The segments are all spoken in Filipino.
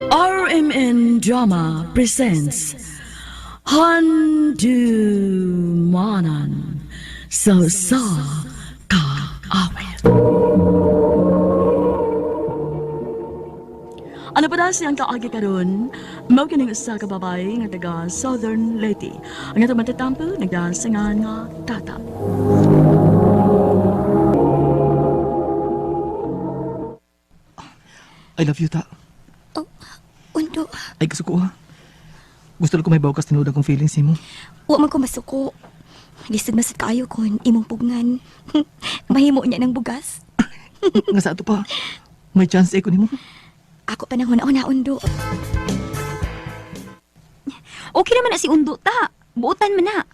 RMN Drama presents Handumanan Sa Kaawit. Ano pa dahil siyang kaagi karon? Mao kining usa ka babae nga taga Southern Leyte. Ang atong matatampo nagdasangan nga tata. I love you, ta. Oh, undo. Ay, gusto ko, ha. Gusto ko may bawakas tinuod akong feelings mo. Wa man ko masuko. Lisod masad kaayo kon imong pugnan. Mahimo niya ng bugas. Nga sa ato pa, may chance ko nimo. Ako pa nang una undo. Okay naman na si undo ta. Buutan man na.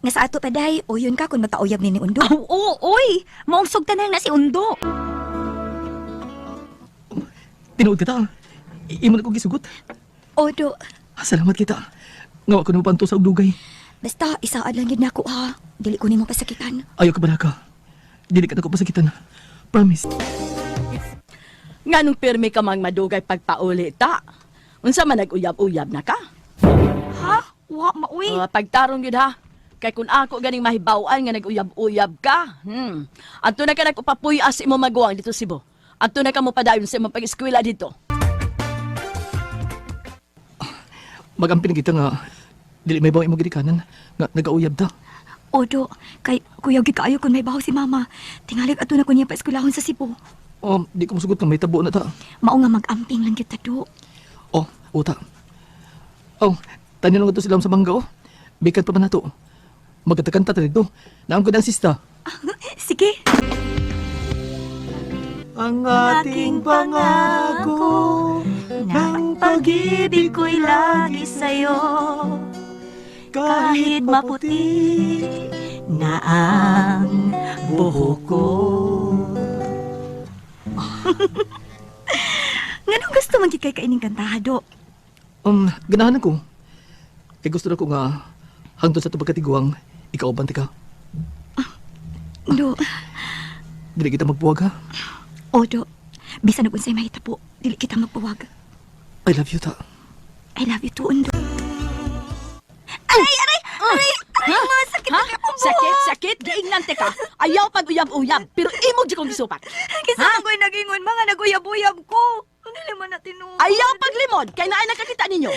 Nga sa ato pa day, o yun ka kung mataoyab ni undo. Oo, oy. Maungsog ka na si undo. Tinuod kita. Imo na ko gisugot. Odo. Salamat kita. Ngawa ko na mapanto sa ugdugay. Basta, isaad lang yun ako ha. Dili ko nimo pasakitan. Ayaw ka ba ka? Dili ka na ko pasakitan. Promise. Nga nung pirmi ka mang madugay pagpauli ta. Unsa man nag-uyab-uyab na ka? Ha? Wa, mauwi. Pagtarong yun ha. Kay kung ako ganing mahibawaan nga nag-uyab-uyab ka. Anto na ka nagpapuyas imo maguwang dito Cebu. Anto na ka mo padayon sa imong pag-eskwela dito. Magampin kita nga. Dili may bawang imong gidikanan. Nga nag-auyab ta. Odo, kay kuya gi kaayo kun may baho si mama. Tingalig ato na ko niya pa eskwelahon sa Cebu. Di ko masugot nga may tabo na ta. Mao nga mag-amping lang kita do. Uta. Tanyan lang ito sila sa bangga, Bikat pa ba na to? Magkatakan ta dito. Naam ko ng sista. Sige. Ang ating pangako ng pag-ibig ko'y lagi sa'yo. Kahit maputi na ang buhok ko. Nganong gusto man kay kaining kantahado? Ganahan ako. Kaya gusto na ko nga hangtod sa ito pagkatiguang ikaw bante ka. Do, Dili kita magbuwag, ha? Odo, bisan na unsay mahita po, dili kita magpawag. I love you, ta. I love you too, Undo. Aray! Sakit na akong buhok! Sakit, giingnante ka. Ayaw pag uyab-uyab, pero imo di kong gisupat. Kisa ko'y nagingon, mga naguyab-uyab ko. Ano naman natin no? Ayaw paglimod, kay naay nakakita ninyo.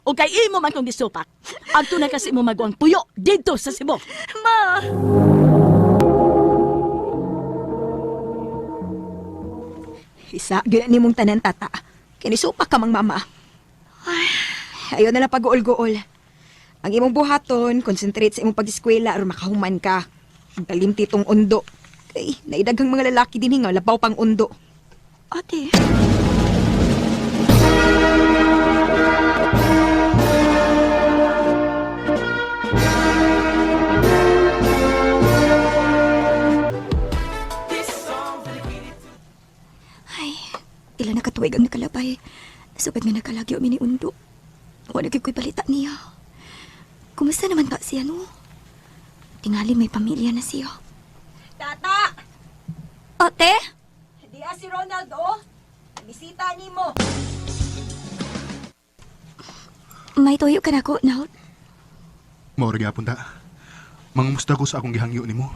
O kay imo man kong gisupat. Anto na kasi mo magwang puyo dito sa Cebu. Ma! Isa, gina ni mong tanan tata. Kinisupak ka mang mama. Ay, ayaw na lang pag-uol-guol. Ang imong buhaton, concentrate sa imong pag-eskwela or makahuman ka. Ang kalimti tong undo. Kay, naidaghang mga lalaki din nga, labaw pang undo. Ate. Ay, tila nakatuwig ang nakalabay. Sugad nga nakalagyo mi ni Undo. Wala ko'y balita niya. Kumusta naman ka siya, no? Tingali may pamilya na siya. Tata! Ate? Di si Ronald, oh. Bisita ni mo. May tuyo ka na ko, Naut. Maura gyapon ta. Mangumusta ko sa akong gihangyo nimo.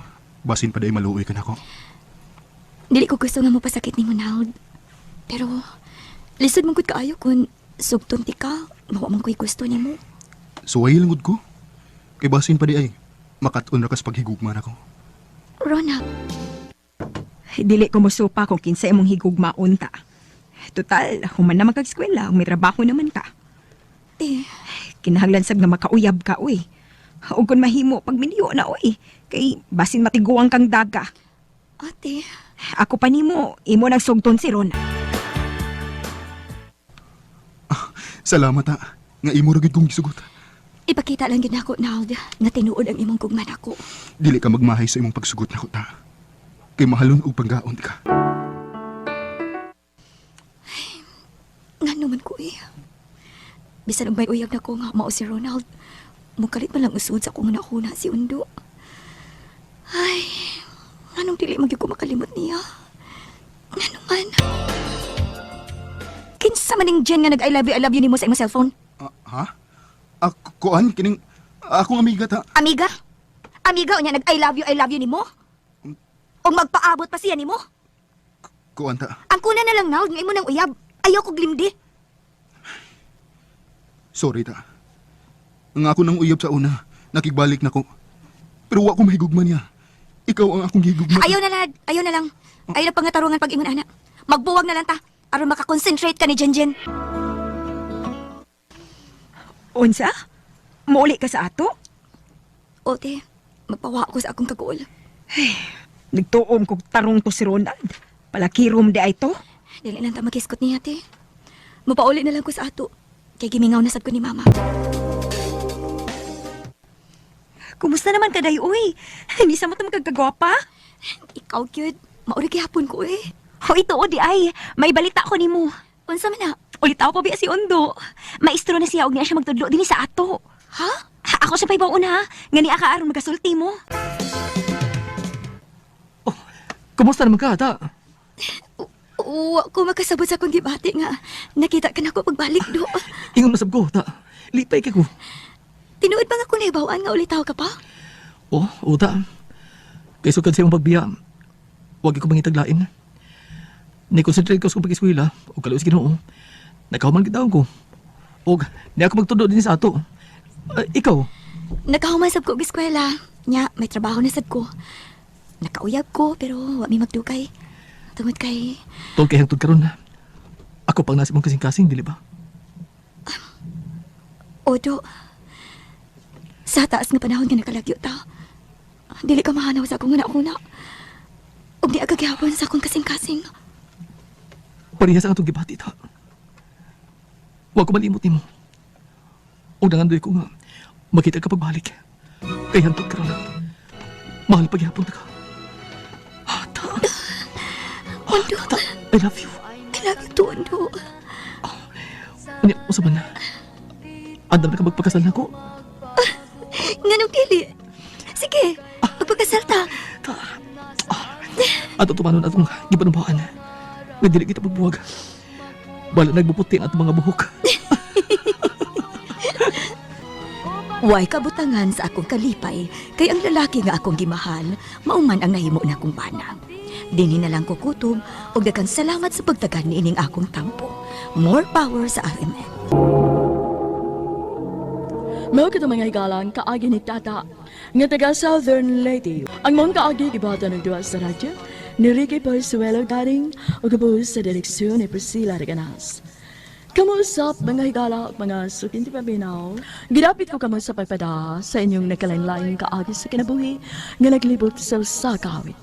Basin pa day maluoy ka nako. Dili ko gusto nga mo pasakit ni mo, Naud. Pero, lisod mong gud kaayo kung sugton ti ka, mawa man ko'y gusto niya mo. Suway lang gud ko. Kay basin pa day ay makatun ra kas paghigugma nako. Ronald, Dili ko mosupa kung kinsa imong higugmaon ta. Total, human na magkag-eskwela, may trabaho naman ka. Kinahanglan sab nga makauyab ka, uy. O kung mahimo, pagminyo na, uy. Kay basin matiguang kang daga. ate, Ako pa nimo, imo nagsugton si Ron. Salamat ta. Nga imo ra gid kong gisugot. ipakita lang gid ako, Naud, nga tinuod ang imong gugman ako. Dili ka magmahay sa imong pagsugot nako ta. Kay mahalon og panggaon ka. Nga naman ko eh. Bisan og may uyab na ko nga mao si Ronald, mukalit man lang usod sa kung una si Undo. Ay, anong dili magyud ko makalimot niya? Ano man? Kinsa Sa maning Jen nga nag-I love you nimo sa imong cellphone. Ha? Kuan, kining... Akong amiga ta. Amiga? Amiga unya nag-I love you nimo? O magpaabot pa siya nimo? Kuan ta. Ang kuna na lang naud nga imo nang uyab. Ayaw ko glimdi. Sorry ta. Ang ako nang uyab sa una, nakigbalik na ko. Pero wa ko mahigugman niya. Ikaw ang akong gigugman. Ayaw na lad. Ayaw na lang. Ayaw na pangatarungan pag ingon ana. Magbuwag na lang ta aron makakonsentrate ka ni Jen. Unsa? Muuli ka sa ato? Ote, magpawa ko sa akong kagol. Nagtuom kog tarong to si Ronald. Palakirom di ay to. Dili lang ta makiskot niya, te. Mapauli na lang ko sa ato. Kay gimingaw na sad ko ni mama. Kumusta naman ka, day, uy? Hindi sa mo ito magkagagwapa? Ikaw, cute. Mauri kihapon ko eh. O ito, o di ay. May balita ko ni mo. Unsa man na? Ulitaw pa biya si Ondo. Maestro na siya og niya siya magtudlo din sa ato. Ha? Ako sa paybaon ha. Nga ni aka aron magasulti mo. Kumusta naman ka, ata? Wa ko makasabot sa akong gibati nga. Nakita ka na ko pagbalik do. Ingon masab ko, ta. Lipay ka ko. Tinuod ba nga ko naibawaan nga ulitaw ka pa? Uta. Kay sukad sa iyong pagbiya, huwag ko mangitaglain. Ni-concentrate ko sa pag-iswila, o kaluis ginoo. Nakahuman kitawag ko. O, di ako magtudo din sa ato. Ikaw, Nakahuman sab ko og eskwela. Nya, may trabaho na sad ko. Nakauyab ko pero wa mi magdugay. Tungod kay tol kay hangtod karon. Ako pang nasa mong kasing-kasing, dili ba? Odo. Sa taas nga panahon nga nakalagyo ta. Dili ka mahanaw sa akong una-una. Ug di aga gihapon sa akong kasing-kasing. Parehas ang atong gibati, ta. Huwag ko malimot ni mo. O nangandoy ko nga, makita ka pagbalik. Kay hantod ka ron. Mahal paghihapon na ka. Ta. Ondo. Ta, I love you. I love you too, Ondo. Unya, usaban na. Andam na ka magpakasal na ko. Nganong dili? Sige, magpagkasal ta. Ta. Ato tumanon atong gipanumbaan. Nga dili kita pagbuwag. Bala nagbuputi ang atong mga buhok. Way kabutangan sa akong kalipay, kay ang lalaki nga akong gimahal, mauman ang nahimo na akong bana. Dini na lang ko kutob, og daghang salamat sa pagtagan niining akong tampo. More power sa RMN. Mga kita mga higalang kaagi ni Tata, nga taga Southern Lady. Ang mga kaagi ibata ng duwa sa radyo, ni Ricky Porzuelo Daring, o kabus sa direksyon ni Priscilla Reganas. Kamusap mga higala at mga sukin ti paminaw. Ginapit ko kamo sa pagpada sa inyong nagkalain-laing kaagi sa kinabuhi nga naglibot sa sakawit.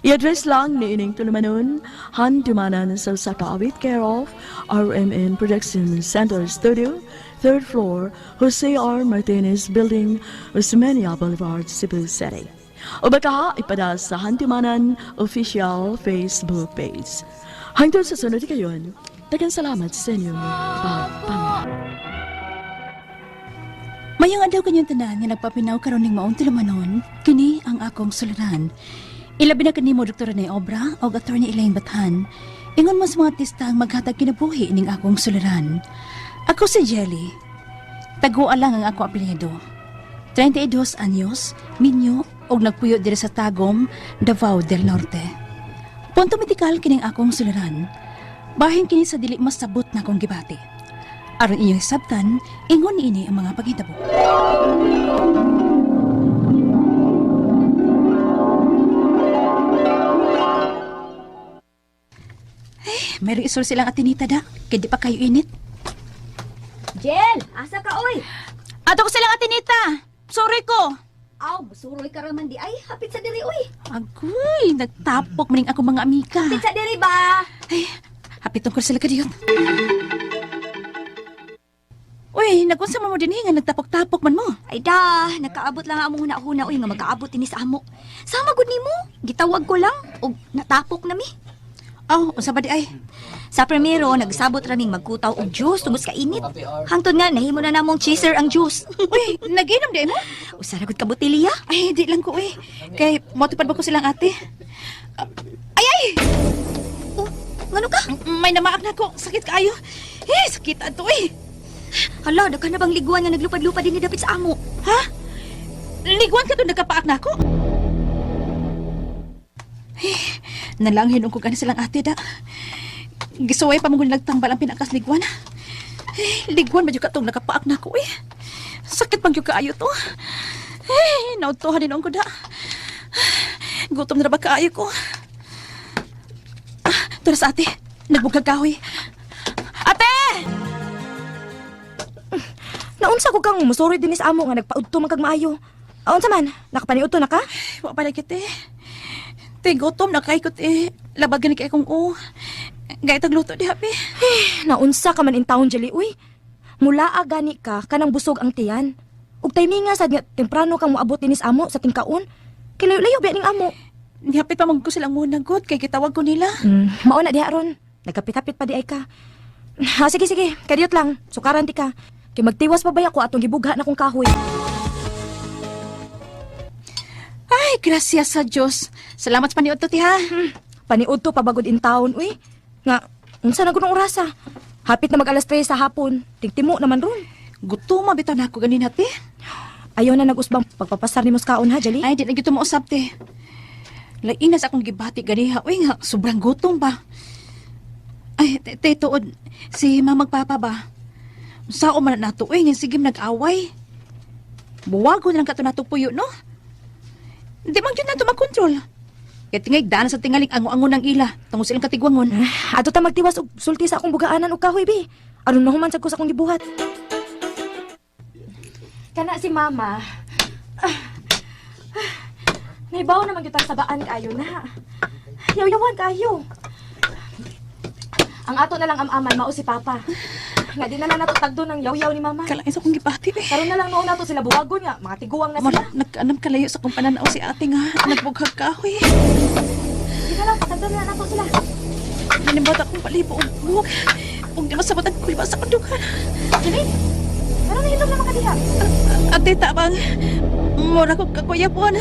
I-address lang ni ining tulumanon, handumanan sa sakawit care of RMN Production Center Studio, 3rd floor, Jose R. Martinez Building, Osmeña Boulevard, Cebu City. O baka ipada sa handumanan official Facebook page. Hanggang sa sunod kayon, daghang salamat sa inyong pagpamahal. Mayong adlaw kanyang tanan nga nagpapinaw karon ning maong tilumanon, kini ang akong suluran. Ilabi na kanimo Dr. Rene Obra o Attorney Elaine Bathan. Ingon mo sa mga artista ang maghatag kinabuhi ning akong suluran. Ako si Jelly. Taguan lang ang akong apelyido. 32 anyos, minyo og nagpuyo diri sa Tagum, Davao del Norte. Punto medikal kining akong suluran. Bahin kini sa dili masabot na akong gibati. Aron inyong sabtan, ingon niini ang mga paghitabo. May reisol silang atinita da, kaya di pa kayo init. Jen, asa ka oy? Ato ko silang atinita! Sorry ko! Aw, suroy ka raman di ay. Hapit sa diri oy. Agoy, nagtapok maning ako mga amika. Hapit sa diri ba? Ay, hapit ko sila kadiyot. Uy, nagkunsa mo din nga nagtapok-tapok man mo. Ay da, nakaabot lang ang among huna-huna oy nga magkaabot ini sa amo. Sama gud nimo. Gitawag ko lang og natapok na mi. Oh, unsa ba di ay? Sa primero, nagsabot raming magkutaw og juice tungod ka init. Hangtod nga nahimo na namong chaser ang juice. Uy, naginom di mo? Usara gud ka botilya? Ay, di lang ko eh. Kay motupad ba ko silang ate? Ay! Oh, ngano ka? May namaak na ko. Sakit kaayo. Sakitan to eh. Hala, daghan na bang liguan nga naglupad-lupad din ni dapit sa amo? Ha? Liguan ka doon nagkapaak na ako? Nalanghin ko gani silang ate da. Gisuway pa mong nagtambal ang pinakasligwan. Liguan ba ka itong nakapaak na ako eh. Sakit pang yung kaayo to. Nautuhan din ko da. Gutom na ba kaayo ko? Tulas ate, nagbugkag kahoy. Ate! Naunsa ko kang musuri din sa amo nga nagpaudto man kag maayo. Aunsa man, nakapaniudto na ka? Wa pa lagi te. Te gutom na kay ko te. Labad gani kay akong gay tagluto di happy. Naunsa ka man in town jali uy. Mula agani ka kanang busog ang tiyan. Ug timinga sad nga temprano kang moabot dinis amo sa tingkaon. Kilayo-layo biya ning amo. Di happy pa mag ko silang muna good kay gitawag ko nila. Mao na diha ron. Nagkapit-kapit pa di ay ka. Ha, sige. Kadiyot lang. Sukaran ti ka. Kay magtiwas pa ba ako atong gibugha na kong kahoy. Ay, gracias sa Diyos. Salamat sa paniod to ti ha. Paniud to pabagod in town uy. Nga, unsa na gunong orasa? Hapit na mag alas 3 sa hapon. Tigtimo naman ron. Gutuma bitaw na ako ganin hati. Ayaw na nag-usbang pagpapasar ni Muskaon ha, Jali? Ay, di na gito mo usap te. Lainas akong gibati ganiha. Uy nga, sobrang gutom ba? Ay, te tuod. Si mamagpapa ba? Sao man na to? Uy, nga sige nag-away. Buwago na lang kato na to puyo, no? Hindi man yun na to mag-control. Kaya tingay daan sa tingaling ango-ango ng ila. Tungo silang katigwangon. Ato ta magtiwas og sulti sa akong bugaanan og kahoy, bi. Aron na humansag ko sa akong gibuhat. Kana si Mama. Naibaw naman kita sa baan kayo na. Yaw-yawan kayo. Ang ato na lang amaman, mao si Papa. Nga di na lang nato tagdo ng yaw-yaw ni Mama. Kalain sa akong gibati, eh. Karon na lang noon nato sila buwagon nga, mga tiguang na sila. Nagkaanam kalayo sa kong pananaw si ate nga. Nagbughag kahoy. Di na lang, tagdo na nato sila. Nanimbat akong palibo og buhok. Kung di masabot ang kulba sa kandugan. Jali, karon na hilom naman ka diha. Ate, tabang. Mura kong kakuyapon.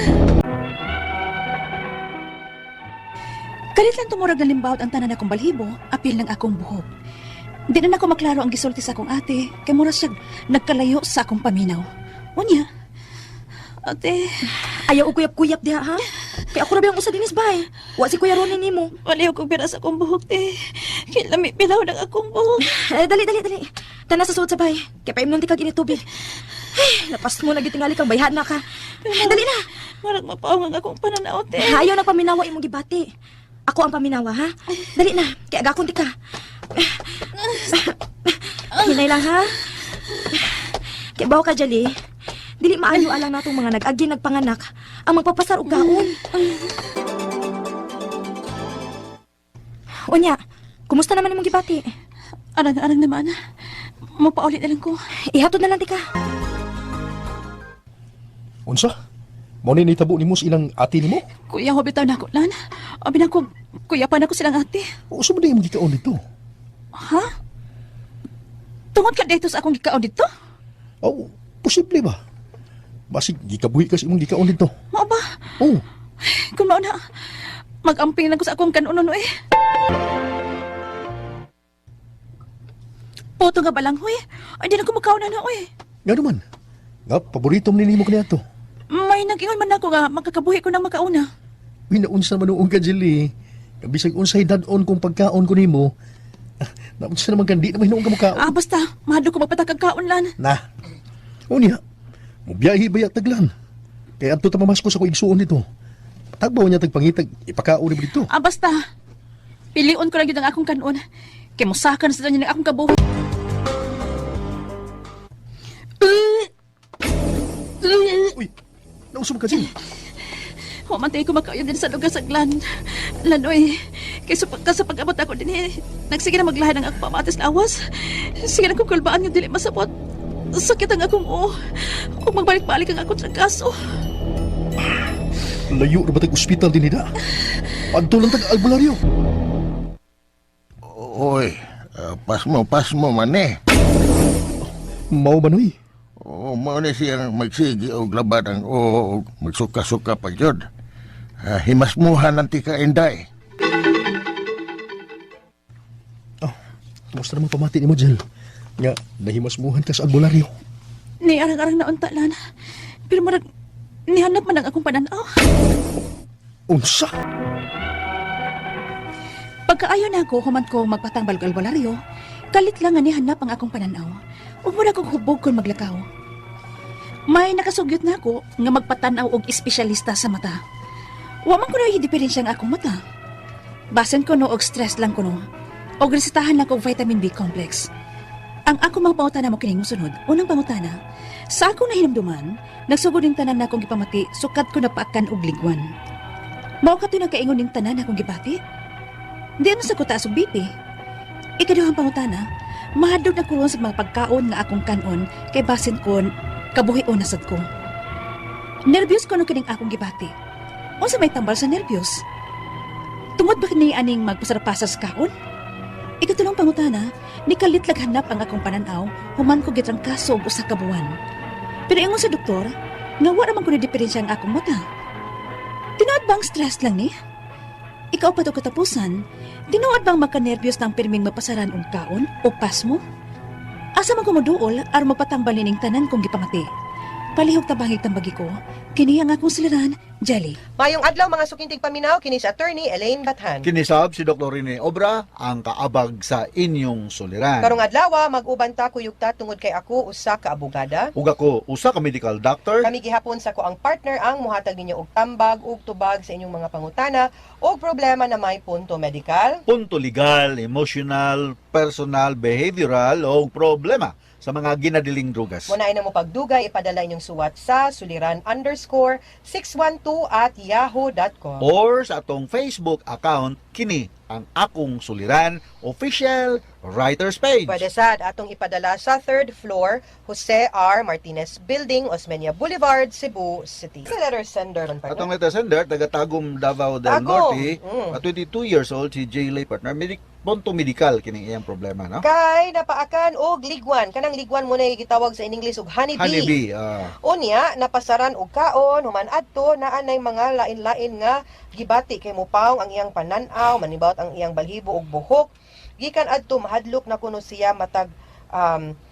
Kalit lang tumurag na limbawat ang tanan akong balhibo, apil ng akong buhok. Di na ako maklaro ang gisulti sa akong ate, kay mura siya nagkalayo sa akong paminaw. Unya, ate, Ayaw og kuyap-kuyap diha ha. Kay ako ra bang usa dinis bay. Wa si Kuya Ronnie nimo. wali ako pira sa akong buhok, te. Kilami pilaw ng akong buhok. Dali. Tana sa suot sa bay. Kay paimnon ti kag ini tubig. Ay, lapas mo na gitingali kang bayhan na ka. Dali na. Marag mapaong ang akong pananaw, te. Ayaw na paminawa imong gibati. Ako ang paminawa ha. Dali na. Kay agakon ti ka. Hinay lang ha. Kay baw ka Jali. Dili maayo alang natong mga nag-agi nagpanganak ang magpapasar og gaon. Unya, kumusta naman imong gibati? Arang naman. Magpaulit na lang ko. Ihatod na lang ti ka. Unsa? Mao ni nitabo nimo sa ilang ate nimo? Kuya, hobitaw na ako, lan. Abi na ko, kuya pa na ko silang ate. Usa man imong gikaon dito? Ha? Tungod ka dito sa akong gikaon dito? Oh, posible ba? Basig gikabuhi ka sa imong gikaon dito. Mao ba? Oh, Kung mao na, mag-amping na ko sa akong kanunon eh. Poto nga balang, huy. Ay, di na ko makaon na huy. nga naman. Nga paborito man nimo kaniadto. May nag-ingon man ako nga, makakabuhi ko ng makauna. Uy, naunsa man uong ka, Jilly. Kabisag unsay dadon kung pagkaon ko nimo. Naunsa naman kandi na hinuong ka mukaon. Ah, basta, mahado ko magpatakag kaon lan. Na. Unya, mubiyahi bayak taglan. Kaya adto ta mamasko sa ko igsuon dito. Tagbaw niya tagpangitag ipakaon nimo dito. Ah, basta. Piliun ko lang yun ang akong kanon. Kaya musakan sa niya ng akong kabuhi. Uy, nausap ka, Jilly. Humantay ko makauyan din sa lugar sa glan. Lanoy, kaysa sa pag-abot ako din eh. Nagsige na maglahan ng akong pamatis lawas. Sige na kong kulbaan yung dili masabot. Sakit ang akong Kung magbalik-balik ang akong trangkaso. Layo na ba tag-ospital din nila? Adto lang tag-albularyo. Oy, pas mo man eh. Mao ba noy? O, mao na siyang magsigi o labadan o magsuka-suka pa yun. Himasmuhan ng tika inday. Kumusta naman pamati ni mo, Jel? Nga, nahimasmuhan ka sa albularyo. Ni arang-arang na untalan. Pero marag, nihanap man ang akong pananaw. Unsa? Pagkaayo na ako, human ko magpatambal ko albularyo, kalit lang nga nihanap ang akong pananaw. Ug muna kong hubog kon maglakaw. May nakasugyot na ako nga magpatanaw og espesyalista sa mata. Wa man ko na diferensya ang akong mata. Basen ko no og stress lang ko no. Og resetahan lang kog vitamin B complex. Ang ako mga pangutana mo kining mosunod. Unang pangutana, sa akong nahinumduman, nagsugod ning tanan na akong gipamati, sukat ko napaakan og ligwan. Mao katoy nagkaingon ning tanan na akong gipati. Di ano sa ko taas og BP. Ikaduhang pangutana, mahadlok na kuron sa mga pagkaon nga akong kanon kay basin kon kabuhi-on na sad ko. Nervyos ko no kining akong gibati. Unsa may tambal sa nervyos? Tungod ba kini aning magpasarapasa sa kaon? Ikatulong pangutana, nikalit laghanap ang akong pananaw, human ko gitrang kaso og usa ka buwan. Pero ingon sa doktor, nga wala man ko ni diferensya ang akong mata. Tinuod bang stress lang ni? Ikaw pa to katapusan, tinuod bang magka-nervyos ng pirming mapasaran og kaon o pasmo? Asa man ko moduol aron magpatambal nining tanan kong gipamati. Palihog tabangig tambagi ko, kini ang akong suliran, Jelly. Mayong adlaw mga sukintig paminaw kini sa attorney Elaine Bathan. Kinisab si Dr. Rene Obra ang kaabag sa inyong suliran. Karong adlaw mag-uban ta kuyog ta tungod kay ako usa ka abogada. Ug ako usa ka medical doctor. Kami gihapon sa ko ang partner ang muhatag ninyo og tambag ug tubag sa inyong mga pangutana o problema na may punto medikal. Punto legal, emotional, personal, behavioral o problema sa mga ginadiling drugas. Muna na mo pagdugay ipadala inyong suwat sa suliran_612@yahoo.com. Or sa atong Facebook account, kini ang akong suliran official writers page. Pwede sad atong ipadala sa 3rd floor Jose R. Martinez Building, Osmeña Boulevard, Cebu City. Sa letter sender man pa. Atong letter sender, taga-Tagum, Davao del Tagum. Norte, 22 years old, si J. Lay partner, punto medical kining iyang problema, no? Kay napaakan og ligwan. Kanang ligwan mo na gitawag sa English og honeybee. Honeybee, Unya, napasaran og kaon, human adto naa nay mga lain-lain nga gibati kay mupaong ang iyang pananaw, manibawt ang iyang balhibo og buhok. Gikan adto mahadlok na kuno siya matag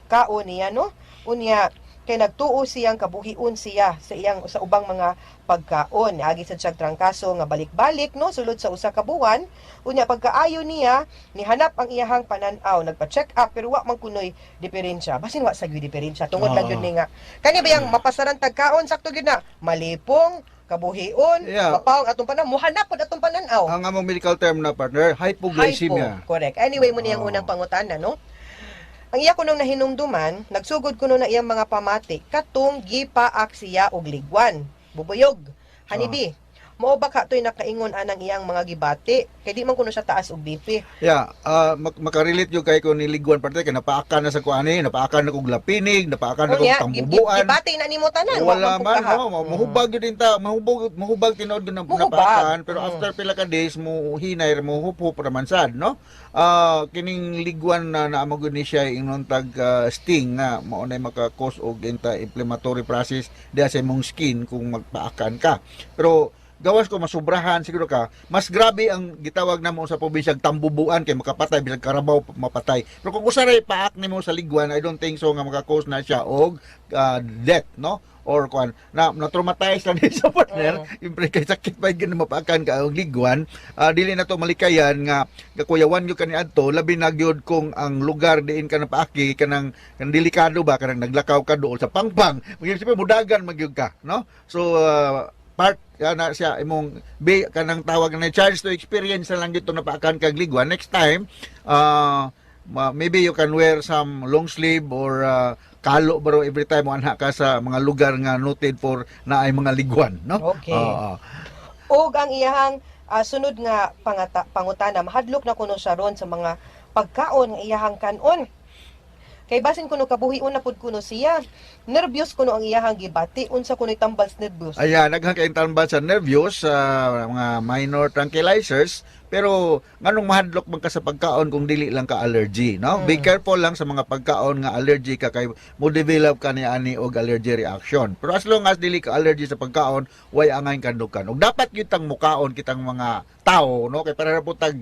kaon niya, no? Unya kay nagtuo siyang kabuhion siya sa iyang sa ubang mga pagkaon. Agi sad siyang trangkaso nga balik-balik, no, sulod sa usa ka buwan. Unya pagkaayo niya nihanap ang iyahang pananaw, nagpa-check up pero wa man kunoy diferensya. Basin wa sa gyud diferensya. Tungod lang yun ni nga. Kani ba yang mapasaran tagkaon sakto gyud na malipong kabuhion, mapawang atong pananaw, muhanap pod atong pananaw. Ang among medical term na partner, hypoglycemia. Correct. Anyway, mo niyang unang pangutana, no? Ang iya kunong nahinumduman, nagsugod kuno na iyang mga pamati, katong gipaak siya og ligwan. Bubuyog. Hanibi. Mao ba katoy nakaingon anang iyang mga gibati kay di man kuno siya taas og BP. Makarelate yung kay ko ni Ligwan parte kay napaakan na sa kuani, napaakan na kog lapinig, napaakan na kog tambubuan. Gibati na nimo tanan. Wala man, mahubag yun din ta, mahubag tinood na napaakan, pero after pila ka days mo hinay mo hupo para man sad, no? Kining Ligwan na naamagod ni siya ingnon tag sting nga mao nay maka-cause og anti-inflammatory process diha sa imong skin kung magpaakan ka. Pero gawas ko masubrahan siguro ka, mas grabe ang gitawag namo sa probinsya tambubuan kay makapatay bisag karabaw mapatay. Pero kung usaray paak nimo sa ligwan, I don't think so nga maka-cause na siya og death, no? Or kuan na traumatize lang sa partner, impre kay sakit pa gyud mapaakan ka og ligwan, dili na to malikayan nga kakuyawan gyud kani adto labi na gyud kung ang lugar diin ka napaaki kanang delikado ba kanang naglakaw ka dool sa pangpang. Maging mudagan magyud ka, no? So part na siya imong kanang tawag na chance to experience na lang dito napaakan kag ligwan. Next time maybe you can wear some long sleeve or kalo baro every time mo anha ka sa mga lugar nga noted for na ay mga ligwan, no? Okay. Og ang iyahang sunod nga pangutana, mahadlok na kuno siya ron sa mga pagkaon nga iyahang kanon. Kay basin kuno kabuhion na pud kuno siya. Nervyos kuno ang iyahang gibati, unsa kuno tambal sa nervyos. Ayan, naghang tambal sa nervyos, mga minor tranquilizers, pero nganong mahadlok man ka sa pagkaon kung dili lang ka allergy, no? Be careful lang sa mga pagkaon nga allergy ka kay mo develop ka ni ani og allergy reaction. Pero as long as dili ka allergy sa pagkaon, way angay kandukan. Og dapat gyud tang mukaon kitang mga tao, no? Kay para putag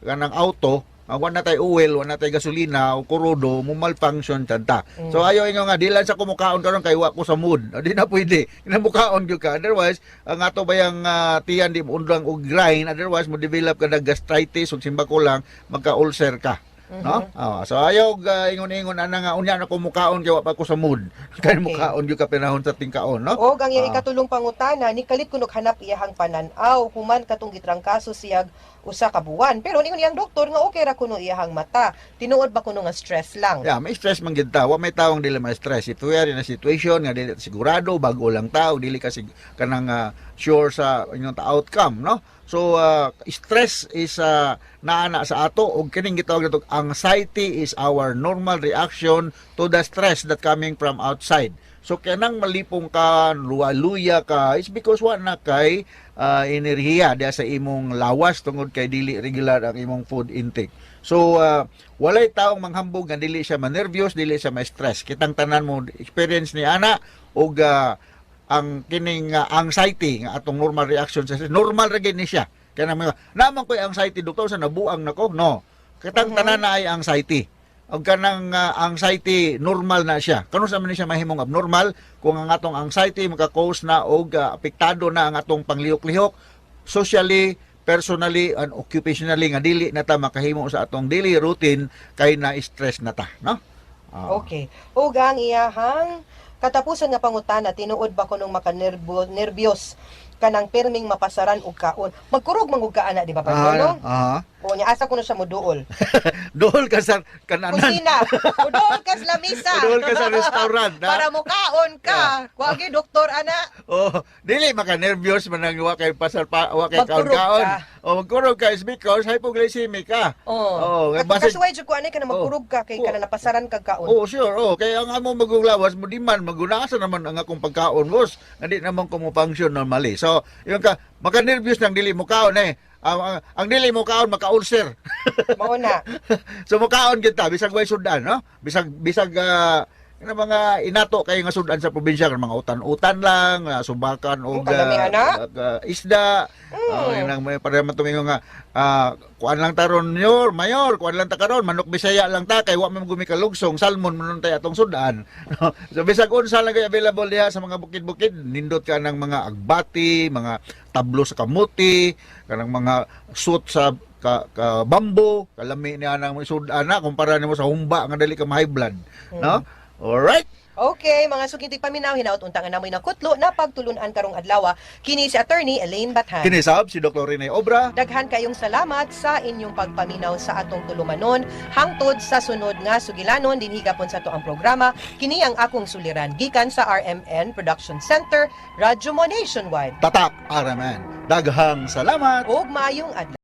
kanang auto wala na tay oil, wala na tay gasolina o kurodo, mo malfunction tanta. So ayo inyo nga dilan sa kumukaon karon kay wa ko sa mood. Di na pwede. Kinamukaon gyud ka. Otherwise, ang ato bayang tiyan di mo undang og grind, otherwise mo develop ka na gastritis ug simba ko lang magka-ulcer ka. No? So ayaw ingon-ingon ana nga unya na kumukaon kay wa pa ko sa mood. Kay mukaon gyud ka pinahon sa tingkaon, no? Og ang iyang ikatulong pangutana ni kalit kuno hanap iyahang pananaw human katong gitrangkaso siyag usa ka buwan. Pero ningon iyang doktor nga okay ra kuno iyahang mata. Tinuod ba kuno nga stress lang? Yeah, may stress man gid ta. Wa may tawong dili may stress. If we are in a situation nga dili sigurado bago lang tao, dili kasi kanang sure sa inyong outcome, no? So stress is naana sa ato og kining gitawag nato anxiety is our normal reaction to the stress that coming from outside. So kanang malipong ka, luya ka is because wa na kay enerhiya diya sa imong lawas tungod kay dili regular ang imong food intake. So walay taong manghambog nga dili siya ma-nervyos, dili siya ma-stress. Kitang tanan mo experience ni ana og ang kining anxiety nga atong normal reaction sa normal ra gid ni siya kaya naman ko anxiety doktor sa nabuang nako no kitang tanan na ay anxiety og kanang anxiety normal na siya kano sa man ni siya mahimong abnormal kung ang atong anxiety maka-cause na og apektado na ang atong panglihok-lihok socially, personally and occupationally nga dili na ta makahimo sa atong daily routine kay na stress na ta no. Okay. Og ang iyahang katapusan nga pangutana, tinuod ba kunong makanerbiyos kanang perming mapasaran og kaon? Magkurog mangug ka ana, di ba Pangulong? O nya asa kuno siya moduol? Dool ka sa kananan. Kusina. Udool ka sa lamisa. Dool ka sa restaurant. Para mo kaon ka. Kuwagi doktor ana. Oh, dili maka-nervyos man ang wa kay wa kay Magkurog kaon. ka. O magkurog ka is because hypoglycemic ka. Oh. Nga At base- kasuway jud ko ani kana magkurog ka kay kana napasaran kag kaon. Oh, sure. Oh, kaya ang amo maguglawas mo di man magunasa naman ang akong pagkaon, boss. Hindi naman ko mo function normally. So, yung ka maka-nervyos nang dili mo kaon eh. Ang dili mo kaon maka-ulcer. Mao na. So mukaon kita bisag way sudan, no? Bisag nga mga inato kay nga sudan sa probinsya kan mga utan-utan lang, subakan og kalami ana. isda. Nang may para matumingo nga kuan lang taron mayor, kuan lang ta karon manok Bisaya lang ta kay wa man gumi kalugsong salmon manon tay atong sudan. No? So bisag unsa lang kay available diha sa mga bukid-bukid, nindot ka ng mga agbati, mga tablo sa kamuti, kanang mga suit sa ka bambo, kalami niya nang sudan na kumpara nimo sa humba nga dali ka ma-high blood, no? Alright. Okay, mga sukintig paminaw, hinaut untangan namoy na kutlo na pagtulunan karong adlaw. Kini si Attorney Elaine Bathan. Kinisab si Dr. Rene Obra. Daghan kayong salamat sa inyong pagpaminaw sa atong tulumanon. Hangtod sa sunod nga sugilanon, dinhi gapon sa to ang programa. Kini ang akong suliran gikan sa RMN Production Center, Radyo Mo Nationwide. Tatak Araman. Daghang salamat. Og maayong adlaw.